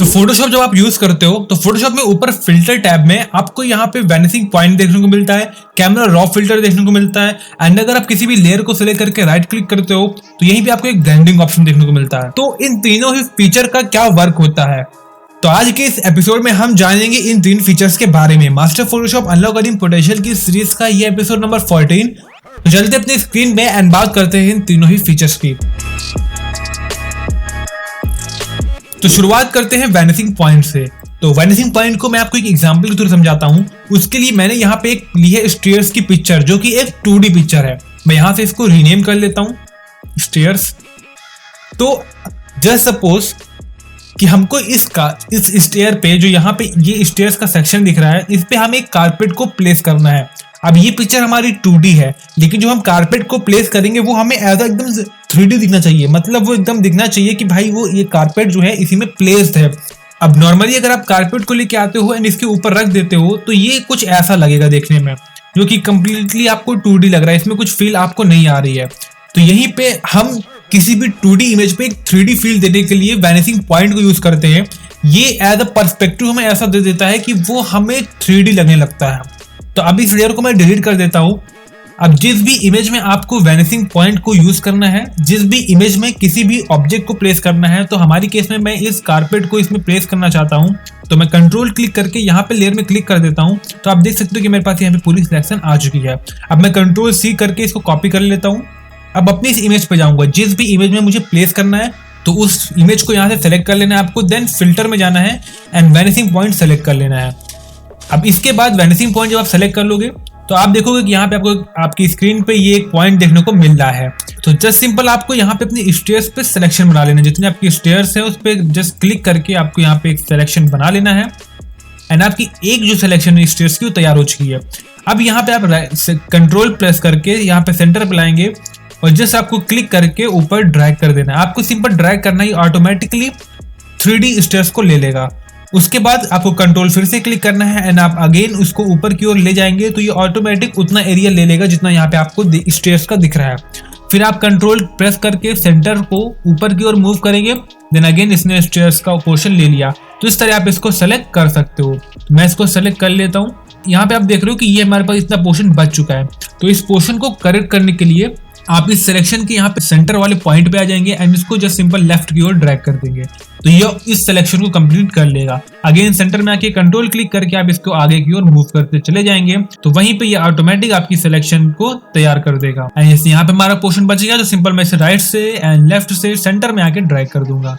तो फोटोशॉप जब आप यूज करते हो तो फोटोशॉप में ऊपर फिल्टर टैब में आपको यहाँ पे वैनिशिंग पॉइंट देखने को मिलता है, कैमरा रॉ फिल्टर देखने को मिलता है, एंड अगर आप किसी भी लेयर को सिलेक्ट करके राइट क्लिक करते हो तो यहीं पे आपको एक ब्लेंडिंग ऑप्शन देखने को मिलता है। तो इन तीनों ही फीचर का क्या वर्क होता है, तो आज के इस एपिसोड में हम जानेंगे इन तीन फीचर्स के बारे में। Master Photoshop unlock earning potential की सीरीज का ये एपिसोड नंबर 14। तो चलते अपनी स्क्रीन में एंड बात करते हैं इन तीनों ही फीचर्स की। तो शुरुआत करते हैं वैनिशिंग पॉइंट से। तो वैनिशिंग पॉइंट को मैं आपको एक एग्जांपल के थ्रू समझाता हूं। उसके लिए मैंने यहाँ पे एक ली है स्टेयर्स की पिक्चर, जो कि एक 2D पिक्चर है। मैं यहाँ से इसको रीनेम कर लेता हूँ स्टेयर्स। तो जस्ट सपोज कि हमको इस स्टेयर पे, जो यहाँ पे ये स्टेयर्स का सेक्शन दिख रहा है, इस पे हमें एक कारपेट को प्लेस करना है। अब ये पिक्चर हमारी 2D है, लेकिन जो हम कारपेट को प्लेस करेंगे वो हमें एज एकदम 3D दिखना चाहिए। मतलब वो एकदम दिखना चाहिए कि भाई वो ये कारपेट जो है इसी में प्लेस्ड है। अब नॉर्मली अगर आप कारपेट को लेके आते हो एंड इसके ऊपर रख देते हो तो ये कुछ ऐसा लगेगा देखने में, जो कि कंप्लीटली आपको 2D लग रहा है, इसमें कुछ फील आपको नहीं आ रही है। तो यहीं पे हम किसी भी 2D इमेज पे एक 3D फील देने के लिए वैनिशिंग पॉइंट को यूज करते हैं। ये एज अ पर्सपेक्टिव हमें ऐसा दे देता है कि वो हमें 3D लगने लगता है। तो अब इस लेयर को मैं डिलीट कर देता हूं। अब जिस भी इमेज में आपको वैनिशिंग पॉइंट को यूज करना है, जिस भी इमेज में किसी भी ऑब्जेक्ट को प्लेस करना है, तो हमारी केस में मैं इस कारपेट को इसमें प्लेस करना चाहता हूं, तो मैं कंट्रोल क्लिक करके यहाँ पे लेयर में क्लिक कर देता हूं। तो आप देख सकते हो कि मेरे पास यहाँ पे पूरी सिलेक्शन आ चुकी है। अब मैं कंट्रोल C करके इसको कॉपी कर लेता हूँ। अब अपनी इस इमेज पे जाऊंगा, जिस भी इमेज में मुझे प्लेस करना है तो उस इमेज को यहाँ से सेलेक्ट कर लेना है आपको। देन फिल्टर में जाना है एंड वैनिशिंग पॉइंट सेलेक्ट कर लेना है। अब इसके बाद वैनिशिंग पॉइंट जब आप सेलेक्ट कर लोगे तो आप देखोगे कि यहाँ पे आपको आपकी स्क्रीन पे ये एक पॉइंट देखने को मिल रहा है। तो जस्ट सिंपल आपको यहाँ पे अपनी स्टेयर्स पे सिलेक्शन बना लेना है। जितने आपकी स्टेयर्स है उस पर जस्ट क्लिक करके आपको यहाँ पे एक सिलेक्शन बना लेना है एंड आपकी एक जो सिलेक्शन है स्टेयर्स की वो तैयार हो चुकी है। अब यहाँ पे आप कंट्रोल प्रेस करके यहाँ पे सेंटर पे लाएंगे और जस्ट आपको क्लिक करके ऊपर ड्रैग कर देना है। आपको सिंपल ड्रैग करना ही ऑटोमेटिकली 3D स्टेयर्स को ले लेगा। उसके बाद आपको कंट्रोल फिर से क्लिक करना है एंड आप अगेन उसको ऊपर की ओर ले जाएंगे तो ये ऑटोमेटिक उतना एरिया ले लेगा जितना यहाँ पे आपको स्टेयर्स का दिख रहा है। फिर आप कंट्रोल प्रेस करके सेंटर को ऊपर की ओर मूव करेंगे। देन अगेन इसने स्टेयर्स का पोर्शन ले लिया। तो इस तरह आप इसको सेलेक्ट कर सकते हो। तो मैं इसको सेलेक्ट कर लेता हूँ। यहाँ पे आप देख रहे हो कि ये हमारे पास इतना पोर्शन बच चुका है। तो इस पोर्शन को करेक्ट करने के लिए आप इस सिलेक्शन के यहाँ पे सेंटर वाले पॉइंट पे आ जाएंगे एंड इसको जस्ट सिंपल लेफ्ट की ओर ड्रैग कर देंगे तो ये इस सिलेक्शन को कंप्लीट कर लेगा। अगेन सेंटर में आके कंट्रोल क्लिक करके आप इसको आगे की ओर मूव करते चले जाएंगे तो वहीं पे ये ऑटोमेटिक आपकी सिलेक्शन को तैयार कर देगा। एंड यहाँ पे हमारा पोर्शन बच गया तो सिंपल मैं इसे राइट से एंड लेफ्ट से सेंटर में आके ड्रैग कर दूंगा।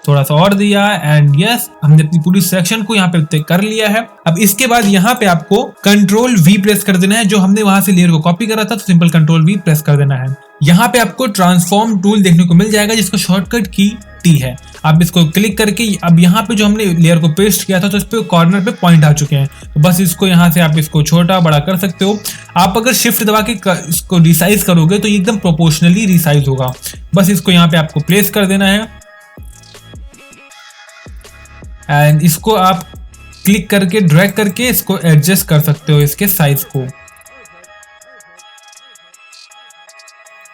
थोड़ा सा और दिया एंड यस, हमने अपनी पूरी सेक्शन को यहाँ पे तय कर लिया है। अब इसके बाद यहाँ पे आपको कंट्रोल V प्रेस कर देना है। जो हमने वहां से लेयर को कॉपी करा था तो सिंपल कंट्रोल V प्रेस कर देना है। यहाँ पे आपको ट्रांसफॉर्म टूल देखने को मिल जाएगा जिसको शॉर्टकट की T है। आप इसको क्लिक करके अब यहाँ पे जो हमने लेयर को पेस्ट किया था तो इस पे कॉर्नर पे पॉइंट आ चुके हैं। तो बस इसको यहाँ से आप इसको छोटा बड़ा कर सकते हो। आप अगर शिफ्ट दबा के इसको रिसाइज करोगे तो ये एकदम प्रोपोर्शनली रिसाइज होगा। बस इसको यहाँ पे आपको प्लेस कर देना है एंड इसको आप क्लिक करके ड्रैग करके इसको एडजस्ट कर सकते हो इसके साइज को।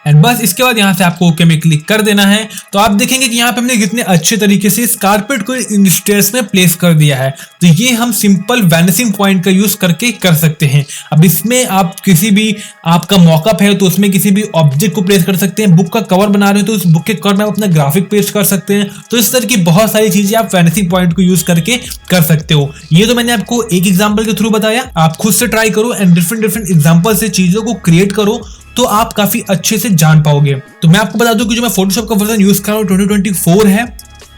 एंड बस इसके बाद यहाँ से आपको ओके में क्लिक कर देना है। तो आप देखेंगे कि यहाँ पे हमने कितने अच्छे तरीके से इस कारपेट को इन स्टेयर्स में प्लेस कर दिया है। तो ये हम सिंपल वैनिशिंग पॉइंट का यूज करके कर सकते हैं। अब इसमें आप किसी भी आपका मॉकअप है तो उसमें किसी भी ऑब्जेक्ट को प्लेस कर सकते हैं। बुक का कवर बना रहे हो तो उस बुक के कवर में आप अपना ग्राफिक पेस्ट कर सकते हैं। तो इस तरह की बहुत सारी चीजें आप वैनिशिंग पॉइंट को यूज करके कर सकते हो। ये तो मैंने आपको एक एग्जाम्पल के थ्रू बताया। आप खुद से ट्राई करो एंड डिफरेंट एग्जाम्पल से चीजों को क्रिएट करो तो आप काफी अच्छे से जान पाओगे। तो मैं आपको बता दूं कि जो मैं फोटोशॉप का वर्जन यूज कर रहा हूँ 2024 है,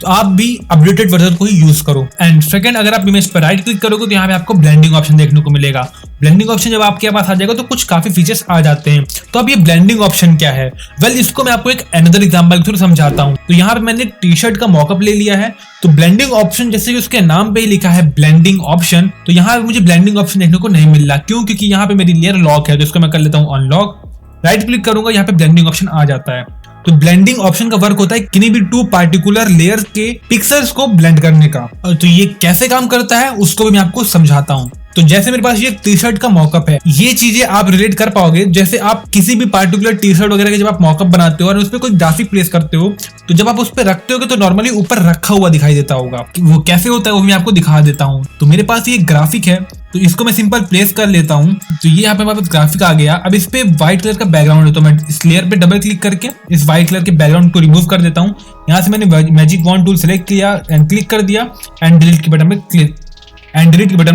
तो आप भी अपडेटेड वर्जन को ही यूज करो। एंड सेकंड, अगर आप इमेज पर राइट क्लिक करोगे तो यहाँ पे आपको ब्लेंडिंग ऑप्शन देखने को मिलेगा। ब्लेंडिंग ऑप्शन जब आपके पास आ जाएगा तो कुछ काफी फीचर्स आ जाते हैं। तो अब ये ब्लेंडिंग ऑप्शन क्या है? वेल, इसको मैं आपको एक अनदर एग्जांपल के थ्रू समझाता हूँ। तो यहाँ पे मैंने टी शर्ट का मॉकअप ले लिया है। तो ब्लेंडिंग ऑप्शन, जैसे कि उसके नाम पे ही लिखा है ब्लेंडिंग ऑप्शन, तो यहाँ पे मुझे ब्लेंडिंग ऑप्शन देखने को नहीं मिल रहा। क्यों? क्योंकि यहाँ पे मेरी लेयर लॉक है। तो इसको मैं कर लेता हूँ अनलॉक। राइट क्लिक करूंगा, यहाँ पे ब्लेंडिंग ऑप्शन आ जाता है। तो ब्लेंडिंग ऑप्शन का वर्क होता है किन्हीं भी 2 पार्टिकुलर लेयर्स के पिक्सेल्स को ब्लेंड करने का। तो ये कैसे काम करता है उसको भी मैं आपको समझाता हूँ। तो जैसे मेरे पास ये टी शर्ट का मॉकअप है, ये चीजें आप रिलेट कर पाओगे। जैसे आप किसी भी पार्टिकुलर टी शर्ट वगैरह के जब आप मॉकअप बनाते हो और उस पर कोई ग्राफिक प्लेस करते हो, तो जब आप उस पर रखते हो तो नॉर्मली ऊपर रखा हुआ दिखाई देता होगा। वो कैसे होता है वो मैं आपको दिखा देता हूँ। तो मेरे पास ये ग्राफिक है, तो इसको मैं सिंपल प्लेस कर लेता हूँ। तो ये यहाँ पे मेरे पास ग्राफिक आ गया। अब इस पे व्हाइट कलर का बैकग्राउंड है, तो मैं इस लेयर पे डबल क्लिक करके इस व्हाइट कलर के बैकग्राउंड को रिमूव कर देता हूँ। यहाँ से मैंने मैजिक वॉन्ड टूल सेलेक्ट किया एंड क्लिक कर दिया एंड डिलीट के बटन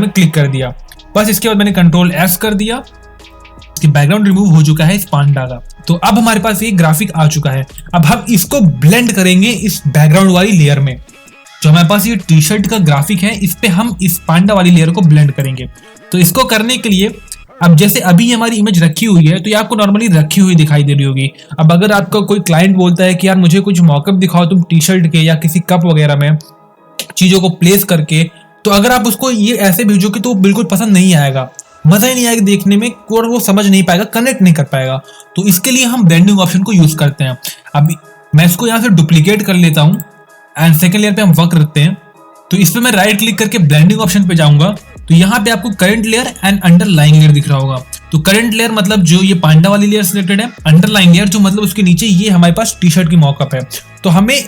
में क्लिक कर दिया। बस इसके बाद मैंने कंट्रोल एस कर दिया, कि बैकग्राउंड रिमूव हो चुका है इस पांडा का। तो अब हमारे पास ये ग्राफिक आ चुका है। अब हम इसको ब्लेंड करेंगे इस बैकग्राउंड वाली लेयर में। जो हमारे पास ये टी शर्ट का ग्राफिक है, इस पे हम इस पांडा वाली लेयर को ब्लेंड करेंगे। तो इसको करने के लिए अब जैसे अभी ये हमारी इमेज रखी हुई है, तो ये आपको नॉर्मली रखी हुई दिखाई दे रही होगी। अब अगर आपका कोई क्लाइंट बोलता है कि यार मुझे कुछ मॉकअप दिखाओ तुम टी शर्ट के या किसी कप वगैरह में चीजों को प्लेस करके, तो अगर आप उसको ये ऐसे भेजोगे तो बिल्कुल पसंद नहीं आएगा, मजा ही नहीं आएगा देखने में, और वो समझ नहीं पाएगा, कनेक्ट नहीं कर पाएगा। तो इसके लिए हम ब्लेंडिंग ऑप्शन को यूज करते हैं। अब मैं इसको यहाँ से डुप्लीकेट कर लेता हूँ एंड सेकंड लेयर पे हम वर्क रखते हैं। तो इस पे मैं राइट क्लिक करके ब्लेंडिंग ऑप्शन पे जाऊंगा। तो यहाँ पे आपको current layer and underlying layer दिख रहा होगा। तो करंट लेयर मतलब जो ये पांडा वाली लेयर सिलेक्टेड है, अंडरलाइंग लेयर जो मतलब उसके नीचे ये हमारे पास टी शर्ट की मॉकअप है। तो हमें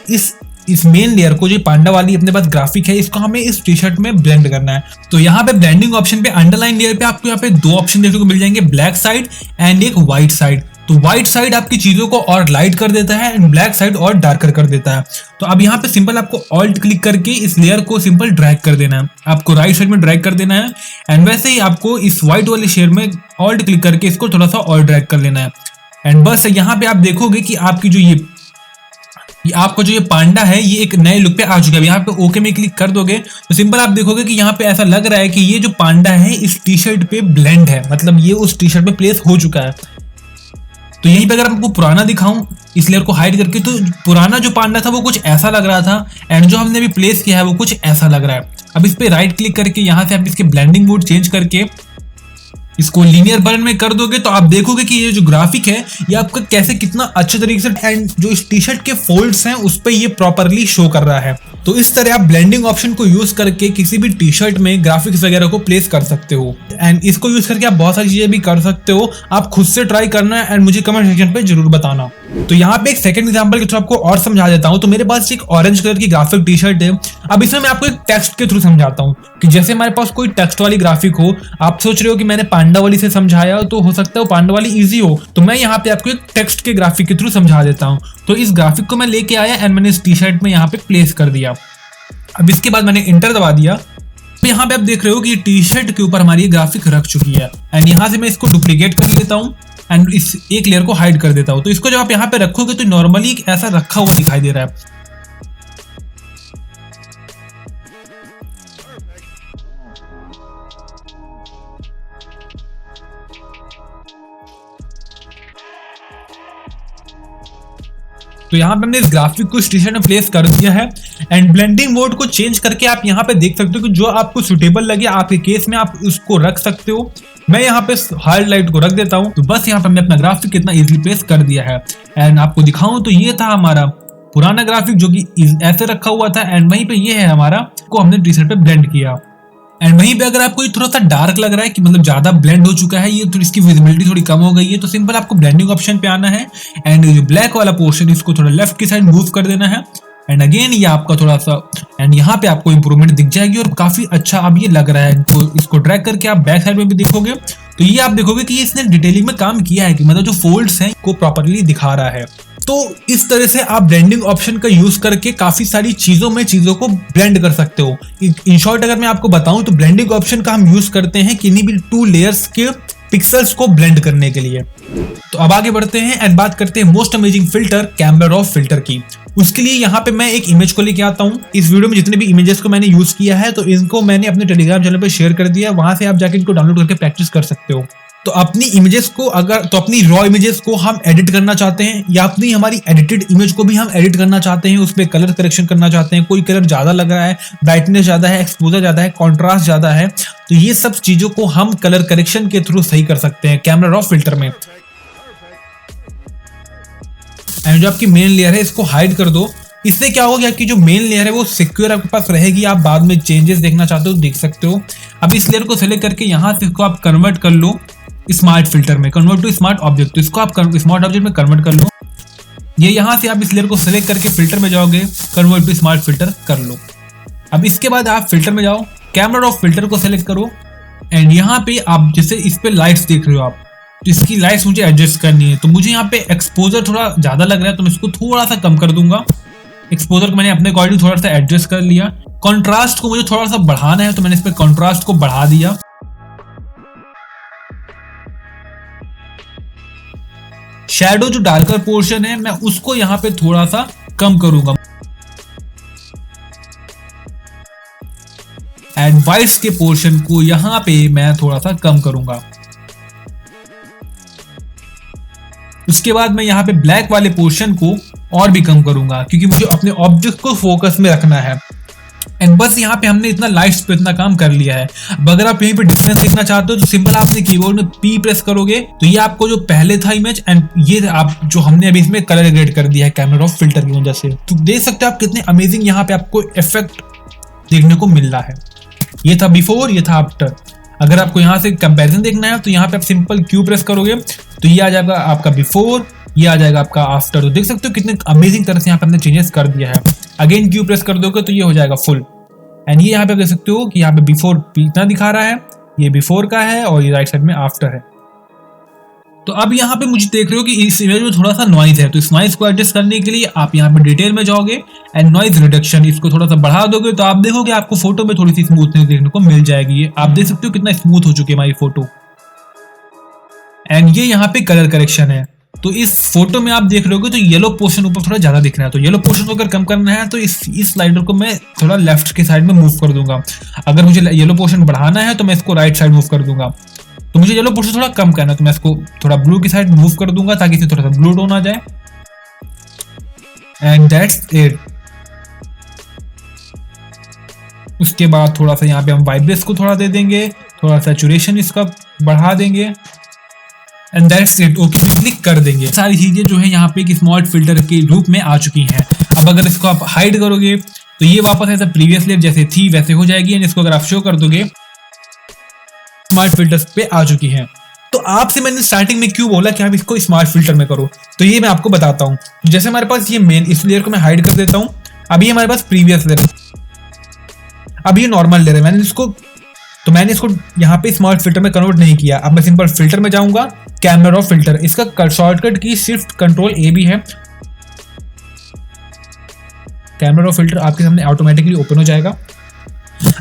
इस मेन लेयर को, जो पांडा वाली अपने पास ग्राफिक है, इसको हमें इस टी शर्ट में ब्लेंड करना है। तो यहाँ पे ब्लेंडिंग ऑप्शन पे अंडरलाइन लेयर पे आपको यहाँ पे दो ऑप्शन देखने को मिल जाएंगे, ब्लैक साइड एंड एक व्हाइट साइड। तो व्हाइट साइड आपकी चीजों को और लाइट कर देता है एंड ब्लैक साइड और डार्कर कर देता है। तो अब यहाँ पे सिंपल आपको ऑल्ट क्लिक करके इस लेयर को सिंपल ड्रैग कर देना है, आपको राइट साइड में ड्रैग कर देना है। एंड वैसे ही आपको इस व्हाइट वाले शेयर में ऑल्ट क्लिक करके इसको थोड़ा सा और ड्रैग कर लेना है। एंड बस यहाँ पे आप देखोगे कि आपकी जो ये आपका जो ये पांडा है ये एक नए लुक पे आ चुका है। यहाँ पे ओके में क्लिक कर दोगे तो सिंपल आप देखोगे कि यहाँ पे ऐसा लग रहा है कि ये जो पांडा है इस टी शर्ट पे ब्लेंड है, मतलब ये उस टी शर्ट पे प्लेस हो चुका है। तो यहीं पे अगर आपको पुराना दिखाऊं इस लेयर को हाइड करके, तो पुराना जो पांडा था वो कुछ ऐसा लग रहा था एंड जो हमने अभी प्लेस किया है वो कुछ ऐसा लग रहा है। अब इस पे राइट क्लिक करके यहाँ से आप इसके ब्लेंडिंग मोड चेंज करके इसको लीनियर बर्न में कर दोगे, तो आप देखोगे कि ये जो ग्राफिक है ये आपका कैसे कितना अच्छे तरीके से एंड जो इस टी शर्ट के फोल्ड्स हैं उस पे ये प्रॉपरली शो कर रहा है। तो इस तरह आप ब्लेंडिंग ऑप्शन को यूज करके किसी भी टी शर्ट में ग्राफिक्स वगैरह को प्लेस कर सकते हो एंड इसको यूज करके आप बहुत सारी चीजें भी कर सकते हो। आप खुद से ट्राई करना एंड मुझे कमेंट सेक्शन पे जरूर बताना। तो यहाँ पे एक सेकंड एग्जांपल के थ्रू आपको और समझा देता हूँ। तो मेरे पास एक ऑरेंज कलर की ग्राफिक टी शर्ट है। अब इसमें मैं आपको एक टेक्स्ट के थ्रू समझाता हूँ कि जैसे हमारे पास कोई टेक्स्ट वाली ग्राफिक हो, आप सोच रहे हो कि मैंने पांडा वाली से समझाया तो हो सकता है पांडा वाली इजी हो, तो मैं यहाँ पे आपको एक टेक्स्ट के ग्राफिक के थ्रू समझा देता हूँ। तो इस ग्राफिक को मैं लेके आया एंड मैंने इस टी शर्ट में यहाँ पे प्लेस कर दिया। अब इसके बाद मैंने इंटर दबा दिया। तो यहाँ पे आप देख रहे हो कि टी शर्ट के ऊपर हमारी ग्राफिक रख चुकी है एंड यहाँ से मैं इसको डुप्लीकेट कर लेता हूँ एंड इस एक लेयर को हाइड कर देता हूँ। तो इसको जब आप यहाँ पे रखोगे तो नॉर्मली ऐसा रखा हुआ दिखाई दे रहा है। तो यहाँ पे हमने इस ग्राफिक को स्टेशन में प्लेस कर दिया है एंड ब्लेंडिंग मोड को चेंज करके आप यहाँ पे देख सकते हो कि जो आपको सुटेबल लगे आपके केस में आप उसको रख सकते हो। मैं यहाँ पे हार्ड लाइट को रख देता हूँ। तो बस यहाँ पे हमने अपना ग्राफिक कितना इजीली प्लेस कर दिया है एंड आपको दिखाऊं तो ये था हमारा पुराना ग्राफिक जो कि ऐसे रखा हुआ था एंड वहीं पे ये है हमारा को हमने टी शर्ट पे ब्लेंड किया। एंड वहीं पे अगर आपको ये थोड़ा सा डार्क लग रहा है कि मतलब ज्यादा ब्लेंड हो चुका है, ये थोड़ी इसकी विजिबिलिटी थोड़ी कम हो गई है, तो सिंपल आपको ब्लेंडिंग ऑप्शन पे आना है एंड जो ब्लैक वाला पोर्शन इसको थोड़ा लेफ्ट की साइड मूव कर देना है एंड अगेन ये आपका थोड़ा सा एंड यहाँ पे आपको इंप्रूवमेंट दिख जाएगी और काफी अच्छा अब ये लग रहा है। तो इसको ड्रैग करके आप बैक साइड में भी देखोगे तो ये आप देखोगे कि इसने डिटेलिंग में काम किया है कि मतलब जो फोल्ड्स हैं को प्रॉपरली दिखा रहा है। तो इस तरह से आप ब्लेंडिंग ऑप्शन का यूज करके काफी सारी चीजों में चीजों को ब्लेंड कर सकते हो। इन शॉर्ट अगर मैं आपको बताऊं तो ब्लेंडिंग ऑप्शन का हम यूज करते हैं किन्हीं भी टू लेयर्स के पिक्सल्स को ब्लेंड करने के लिए। तो अब आगे बढ़ते हैं एंड बात करते हैं most amazing filter camera raw filter की। उसके लिए यहाँ पे मैं एक इमेज को लेके आता हूँ। इस वीडियो में जितने भी इमेजेस को मैंने यूज किया है तो इनको मैंने अपने टेलीग्राम चैनल पे शेयर कर दिया है, वहां से आप जाके इनको डाउनलोड करके प्रैक्टिस कर सकते हो। तो अपनी इमेजेस को अपनी रॉ इमेजेस को हम एडिट करना चाहते हैं या अपनी हमारी एडिटेड इमेज को भी हम एडिट करना चाहते हैं, उसमें कलर करेक्शन करना चाहते हैं, कोई कलर ज्यादा लग रहा है, ब्राइटनेस ज्यादा है, एक्सपोजर ज्यादा है, कॉन्ट्रास्ट ज्यादा है, तो ये सब चीजों को हम कलर करेक्शन के थ्रू सही कर सकते हैं कैमरा रॉ फिल्टर में। एंड जो आपकी मेन लेयर है इसको हाइड कर दो इससे क्या होगा कि आपकी जो मेन लेयर है वो सिक्योर आपके पास रहेगी। आप बाद में चेंजेस देखना चाहते हो देख सकते हो। अब इस लेयर को सेलेक्ट करके यहाँ से इसको आप कन्वर्ट कर लो स्मार्ट फिल्टर में, कन्वर्ट टू स्मार्ट ऑब्जेक्ट। तो इसको आप स्मार्ट ऑब्जेक्ट में कन्वर्ट कर लो। ये यहाँ से आप इस लेयर को सेलेक्ट करके फिल्टर में जाओगे, कन्वर्ट टू स्मार्ट फिल्टर कर लो। अब इसके बाद आप फिल्टर में जाओ, कैमरा ऑफ फिल्टर को सेलेक्ट करो एंड यहाँ पे आप जैसे इस पे लाइट्स देख रहे हो आप, तो इसकी लाइट्स मुझे एडजस्ट करनी है। तो मुझे यहाँ पे एक्सपोजर थोड़ा ज्यादा लग रहा है तो मैं इसको थोड़ा सा कम कर दूंगा। एक्सपोजर को मैंने अपने अकॉर्डिंग थोड़ा सा एडजस्ट कर लिया। कॉन्ट्रास्ट को मुझे थोड़ा सा बढ़ाना है तो मैंने इस पे कॉन्ट्रास्ट को बढ़ा दिया। शैडो जो डार्कर पोर्शन है मैं उसको यहाँ पे थोड़ा सा कम करूंगा एंड वाइट्स के पोर्शन को यहाँ पे मैं थोड़ा सा कम करूंगा। उसके बाद मैं यहाँ पे ब्लैक वाले पोर्शन को और भी कम करूंगा क्योंकि मुझे अपने ऑब्जेक्ट को फोकस में रखना है। एंड बस यहाँ पे हमने इतना लाइट्स पे इतना काम कर लिया है। अब अगर आप यहीं पे डिफरेंस देखना चाहते हो तो सिंपल आपने कीबोर्ड में P प्रेस करोगे तो ये आपको जो पहले था इमेज एंड ये आप जो हमने अभी इसमें कलर ग्रेड कर दिया है कैमरा ऑफ फिल्टर की वजह से। तो देख सकते हो आप कितने अमेजिंग यहाँ पे आपको इफेक्ट देखने को मिल रहा है। ये था बिफोर, ये था आफ्टर। अगर आपको यहाँ से कंपैरिजन देखना है तो यहाँ पे आप सिंपल Q प्रेस करोगे तो ये आ जाएगा आपका बिफोर, ये आ जाएगा आपका आफ्टर। तो देख सकते हो कितने अमेजिंग तरह से यहाँ पे हमने चेंजेस कर दिया है। अगेन Q प्रेस कर दोगे तो ये हो जाएगा फुल एंड ये यहाँ पे आप देख सकते हो कि यहाँ पे बिफोर इतना दिखा रहा है, ये बिफोर का है और ये राइट साइड में आफ्टर है। तो अब यहाँ पे मुझे देख रहे हो कि इस इमेज में थोड़ा सा नॉइज है, तो इस नॉइज को एडजस्ट करने के लिए आप यहाँ पे डिटेल में जाओगे एंड नॉइज रिडक्शन इसको थोड़ा सा बढ़ा दोगे तो आप देखोगे आपको फोटो में थोड़ी सी स्मूथनेस देखने को मिल जाएगी। ये आप देख सकते हो कितना स्मूथ हो चुकी है हमारी फोटो। एंड ये यहाँ पे कलर करेक्शन है। तो इस फोटो में आप देख रहे हो तो येलो पोर्शन ऊपर थोड़ा ज्यादा दिख रहा है, तो येलो पोर्शन को अगर कम करना है तो इस स्लाइडर को मैं थोड़ा लेफ्ट के साइड में मूव कर दूंगा। अगर मुझे येलो पोर्शन बढ़ाना है तो मैं इसको राइट साइड मूव कर दूंगा। तो मुझे येलो पोर्शन थोड़ा कम करना है तो मैं इसको थोड़ा ब्लू की साइड मूव कर दूंगा ताकि इसमें थोड़ा सा ब्लू टोन आ जाए। And that's it. उसके बाद थोड़ा सा यहाँ पे हम वाइब्रेंस को थोड़ा दे देंगे, थोड़ा सैचुरेशन इसका बढ़ा देंगे एंड दैट्स इट। ओके पे क्लिक कर देंगे। सारी चीजें जो है यहाँ पे एक स्मार्ट फिल्टर के रूप में आ चुकी हैं। अब अगर इसको आप हाइड करोगे तो ये वापस ऐसा प्रीवियस लेयर जैसे थी वैसे हो जाएगी एंड इसको अगर आप शो कर दोगे स्मार्ट फिल्टर्स पे आ चुकी हैं। तो आपसे मैंने स्टार्टिंग में क्यों बोला कि आप इसको स्मार्ट फिल्टर में करो, तो ये मैं आपको बताता हूँ। जैसे हमारे पास ये मेन, इस लेयर को मैं हाइड कर देता हूँ। अभी हमारे पास प्रीवियस लेयर, अब ये नॉर्मल लेयर है। मैंने इसको यहाँ पे स्मार्ट फिल्टर में कन्वर्ट नहीं किया। अब मैं सिंपल फिल्टर में जाऊंगा, कैमरा ऑफ फिल्टर, इसका शॉर्टकट की शिफ्ट कंट्रोल A भी है। कैमरा ऑफ फिल्टर आपके सामने ऑटोमेटिकली ओपन हो जाएगा।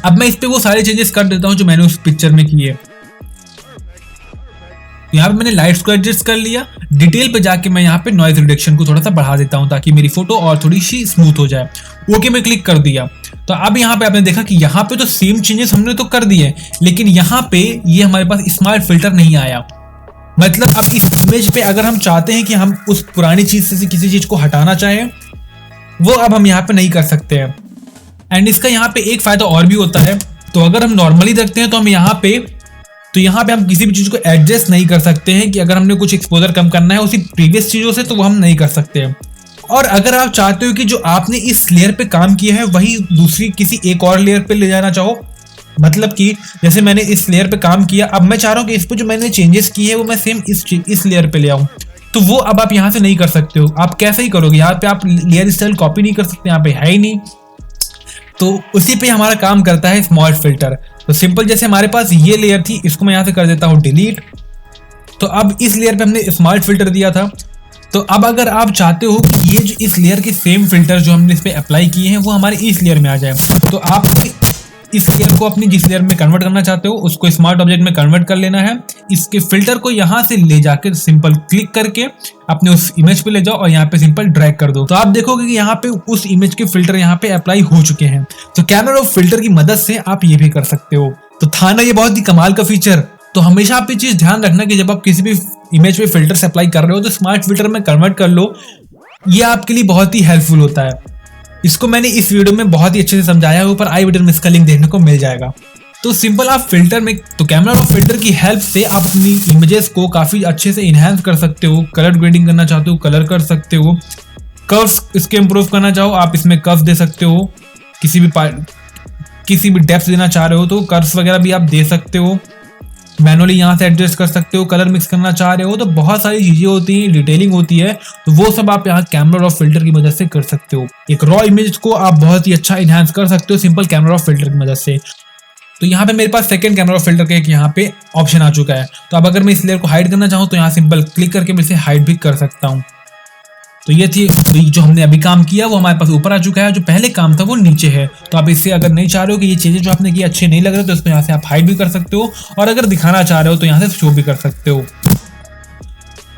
अब मैं इस पे वो सारे चेंजेस कर देता हूं जो मैंने उस पिक्चर में किए। यहाँ पे मैंने लाइट्स को एडजस्ट कर लिया। डिटेल पे जाके मैं यहाँ पे नॉइज रिडक्शन को थोड़ा सा बढ़ा देता हूँ ताकि मेरी फोटो और थोड़ी सी स्मूथ हो जाए। ओके में क्लिक कर दिया। तो अब यहाँ पे आपने देखा कि यहाँ पे तो सेम चेंजेस हमने तो कर दिए, लेकिन यहाँ पे ये हमारे पास स्मार्ट फिल्टर नहीं आया। मतलब अब इस इमेज पे अगर हम चाहते हैं कि हम उस पुरानी चीज से किसी चीज को हटाना चाहें, वो अब हम यहाँ पे नहीं कर सकते हैं। एंड इसका यहाँ पे एक फायदा और भी होता है। तो अगर हम नॉर्मली रखते हैं तो हम यहाँ पे हम किसी भी चीज को एडजस्ट नहीं कर सकते हैं कि अगर हमने कुछ एक्सपोजर कम करना है उसी प्रीवियस चीजों से, तो वो हम नहीं कर सकते हैं। और अगर आप चाहते हो कि जो आपने इस लेयर पे काम किया है वही दूसरी किसी एक और लेयर पे ले जाना चाहो, मतलब कि जैसे मैंने इस लेयर पे काम किया, अब मैं चाह रहा हूँ कि इस पे जो मैंने चेंजेस किए हैं वो मैं सेम इस लेयर पे ले आऊँ, तो वो अब आप यहाँ से नहीं कर सकते हो। आप कैसे ही करोगे, यहाँ पे आप लेयर स्टाइल कॉपी नहीं कर सकते, यहाँ पे है ही नहीं। तो उसी पे हमारा काम करता है स्मार्ट फिल्टर। तो सिंपल जैसे हमारे पास ये लेयर थी, इसको मैं यहाँ से कर देता हूँ डिलीट। तो अब इस लेयर पे हमने स्मार्ट फिल्टर दिया था। तो अब अगर आप चाहते हो कि ये जो इस लेयर के सेम फिल्टर जो हमने इस पे अप्लाई किए हैं वो हमारे इस लेयर में आ जाए, तो आप इस लेयर को अपनी जिस लेयर में कन्वर्ट करना चाहते हो उसको स्मार्ट ऑब्जेक्ट में कन्वर्ट कर लेना है। इसके फिल्टर को यहाँ से ले जाकर सिंपल क्लिक करके अपने उस इमेज पे ले जाओ और यहाँ पे सिंपल ड्रैग कर दो। तो आप देखोगे कि यहाँ पे उस इमेज के फिल्टर यहाँ पे अप्लाई हो चुके हैं। तो कैमरा ऑफ फिल्टर की मदद से आप ये भी कर सकते हो। तो था ना ये बहुत ही कमाल का फीचर। तो हमेशा आप ये चीज ध्यान रखना कि जब आप किसी भी इमेज पे फिल्टर अप्लाई कर रहे हो तो स्मार्ट फिल्टर में कन्वर्ट कर लो, ये आपके लिए बहुत ही हेल्पफुल होता है। इसको मैंने इस वीडियो में बहुत ही अच्छे से समझाया है, ऊपर आई बटन में इसका लिंक देखने को मिल जाएगा। तो सिंपल आप फिल्टर में, तो कैमरा ऑफ फिल्टर की हेल्प से आप अपनी इमेजेस को काफी अच्छे से इनहेंस कर सकते हो। कलर ग्रेडिंग करना चाहते हो कलर कर सकते हो, कर्व्स इसके इंप्रूव करना चाहो आप इसमें कर्व्स दे सकते हो, किसी भी डेप्थ देना चाह रहे हो तो कर्व्स वगैरह भी आप दे सकते हो, मैनुअली यहाँ से एडजस्ट कर सकते हो, कलर मिक्स करना चाह रहे हो तो बहुत सारी चीजें होती हैं, डिटेलिंग होती है, तो वो सब आप यहाँ कैमरा रॉ फिल्टर की मदद से कर सकते हो। एक रॉ इमेज को आप बहुत ही अच्छा इनहांस कर सकते हो सिंपल कैमरा रॉ फिल्टर की मदद से। तो यहाँ पे मेरे पास सेकंड कैमरा रॉ फिल्टर का एक यहाँ पे ऑप्शन आ चुका है। तो अब अगर मैं इस लेयर को हाइड करना चाहूँ तो यहाँ सिंपल क्लिक करके मैं इसे हाइड भी कर सकता हूँ। तो ये थी जो हमने अभी काम किया वो हमारे पास ऊपर आ चुका है, जो पहले काम था वो नीचे है। तो आप इससे अगर नहीं चाह रहे हो कि ये चीजें जो आपने की अच्छे नहीं लग रहे तो इसको यहाँ से आप हाइड भी कर सकते हो, और अगर दिखाना चाह रहे हो तो यहाँ से शो भी कर सकते हो।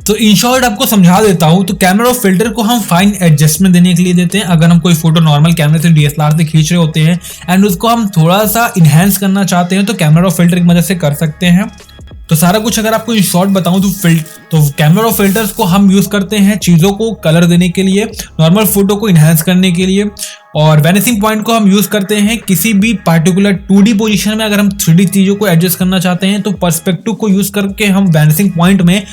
तो इन शॉर्ट आपको समझा देता हूं, तो कैमरा रॉ फिल्टर को हम फाइन एडजस्टमेंट देने के लिए देते हैं। अगर हम कोई फोटो नॉर्मल कैमरे से डीएसएलआर से खींच रहे होते हैं एंड उसको हम थोड़ा सा इनहेंस करना चाहते हैं तो कैमरा रॉ फिल्टर की मदद से कर सकते हैं। तो सारा कुछ अगर आपको इन शॉर्ट बताऊं तो कैमरा रॉ फिल्टर्स को हम यूज करते हैं चीजों को कलर देने के लिए, नॉर्मल फोटो को इनहेंस करने के लिए, और वैनिसिंग पॉइंट को हम यूज करते हैं किसी भी पार्टिकुलर 2D पोजीशन में। अगर हम 3D चीजों को एडजस्ट करना चाहते हैं तो पर्सपेक्टिव को यूज करके हम वैनिसिंग पॉइंट में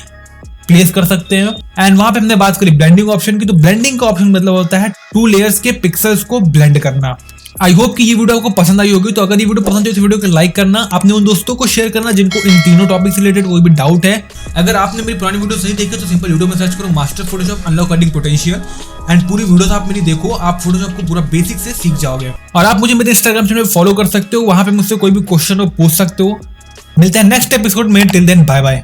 प्लेस कर सकते हैं। एंड वहां पे हमने बात करी ब्लेंडिंग ऑप्शन की, तो ब्लेंडिंग का ऑप्शन मतलब होता है 2 लेयर्स के पिक्सल्स को ब्लेंड करना। आई होप कि ये वीडियो आपको पसंद आई होगी। तो अगर ये वीडियो पसंद है तो वीडियो को लाइक करना, अपने उन दोस्तों को शेयर करना जिनको इन तीनों टॉपिक से रिलेटेड कोई भी डाउट है। अगर आपने मेरी पुरानी वीडियो नहीं देखी तो सिंपल यूट्यूब में सर्च करो master Photoshop unlock cutting potential, and पूरी वीडियोस आप मेरी देखो, आप फोटोशॉप को पूरा बेसिक से सीख जाओगे। और आप मुझे मेरे इंस्टाग्राम चैनल पे फॉलो कर सकते हो, वहां पे मुझसे कोई भी क्वेश्चन हो पूछ सकते हो। मिलते हैं नेक्स्ट एपिसोड में, टिल देन बाय बाय।